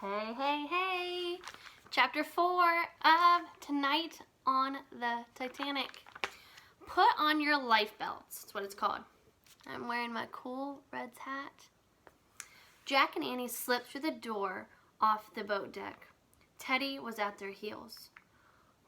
Hey, hey, hey! Chapter 4 of Tonight on the Titanic. Put on your life belts. That's what it's called. I'm wearing my cool Reds hat. Jack and Annie slipped through the door off the boat deck. Teddy was at their heels.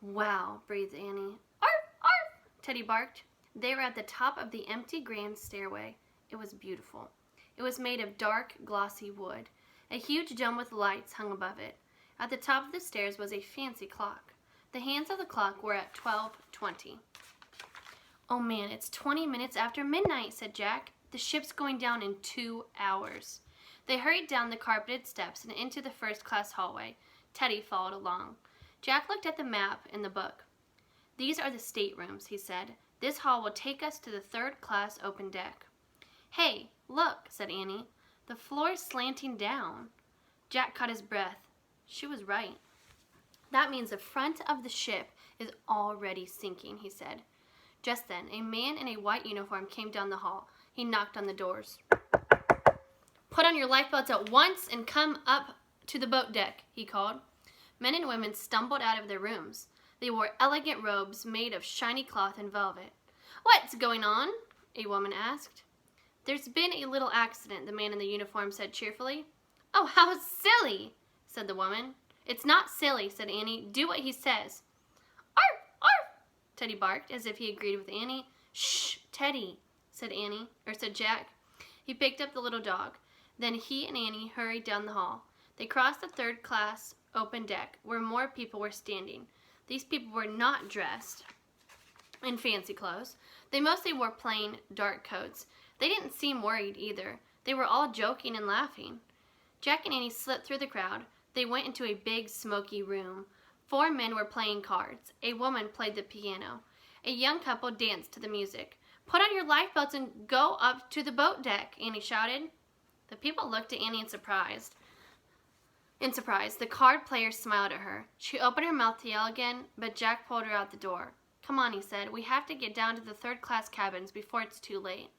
Wow, breathed Annie. Arf, arf, Teddy barked. They were at the top of the empty grand stairway. It was beautiful. It was made of dark, glossy wood. A huge dome with lights hung above it. At the top of the stairs was a fancy clock. The hands of the clock were at 12:20. Oh man, it's 20 minutes after midnight, said Jack. The ship's going down in 2 hours. They hurried down the carpeted steps and into the first-class hallway. Teddy followed along. Jack looked at the map in the book. These are the staterooms, he said. This hall will take us to the third-class open deck. Hey, look, said Annie. The floor is slanting down. Jack caught his breath. She was right. That means the front of the ship is already sinking, he said. Just then, a man in a white uniform came down the hall. He knocked on the doors. Put on your lifeboats at once and come up to the boat deck, he called. Men and women stumbled out of their rooms. They wore elegant robes made of shiny cloth and velvet. What's going on? A woman asked. There's been a little accident, the man in the uniform said cheerfully. Oh, how silly, said the woman. It's not silly, said Annie. Do what he says. Arf, arf, Teddy barked, as if he agreed with Annie. Shh, Teddy, said Jack. He picked up the little dog. Then he and Annie hurried down the hall. They crossed the third-class open deck, where more people were standing. These people were not dressed in fancy clothes. They mostly wore plain, dark coats. They didn't seem worried either. They were all joking and laughing. Jack and Annie slipped through the crowd. They went into a big, smoky room. 4 men were playing cards. A woman played the piano. A young couple danced to the music. Put on your lifeboats and go up to the boat deck, Annie shouted. The people looked at Annie in surprise. The card player smiled at her. She opened her mouth to yell again, but Jack pulled her out the door. Come on, he said. We have to get down to the third-class cabins before it's too late.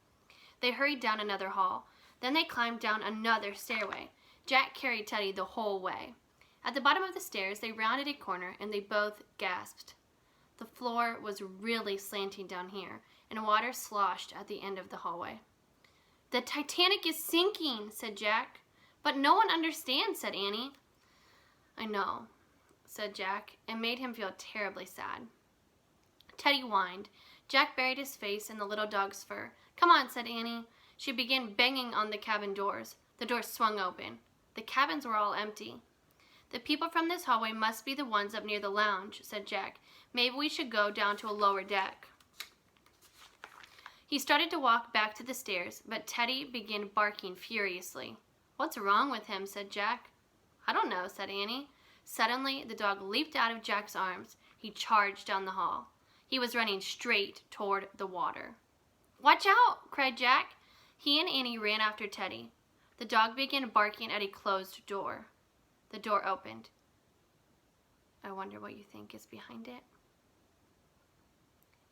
They hurried down another hall. Then they climbed down another stairway. Jack carried Teddy the whole way. At the bottom of the stairs, they rounded a corner, and they both gasped. The floor was really slanting down here, and water sloshed at the end of the hallway. The Titanic is sinking, said Jack. But no one understands, said Annie. I know, said Jack. It made him feel terribly sad. Teddy whined. Jack buried his face in the little dog's fur. Come on, said Annie. She began banging on the cabin doors. The doors swung open. The cabins were all empty. The people from this hallway must be the ones up near the lounge, said Jack. Maybe we should go down to a lower deck. He started to walk back to the stairs, but Teddy began barking furiously. What's wrong with him, said Jack. I don't know, said Annie. Suddenly, the dog leaped out of Jack's arms. He charged down the hall. He was running straight toward the water. Watch out, cried Jack. He and Annie ran after Teddy. The dog began barking at a closed door. The door opened. I wonder what you think is behind it.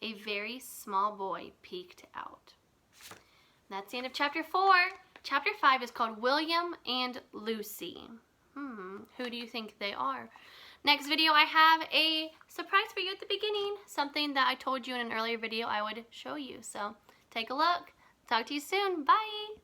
A very small boy peeked out. That's the end of chapter 4. Chapter 5 is called William and Lucy. Who do you think they are? Next video, I have a surprise for you at the beginning. Something that I told you in an earlier video I would show you. So take a look. Talk to you soon. Bye.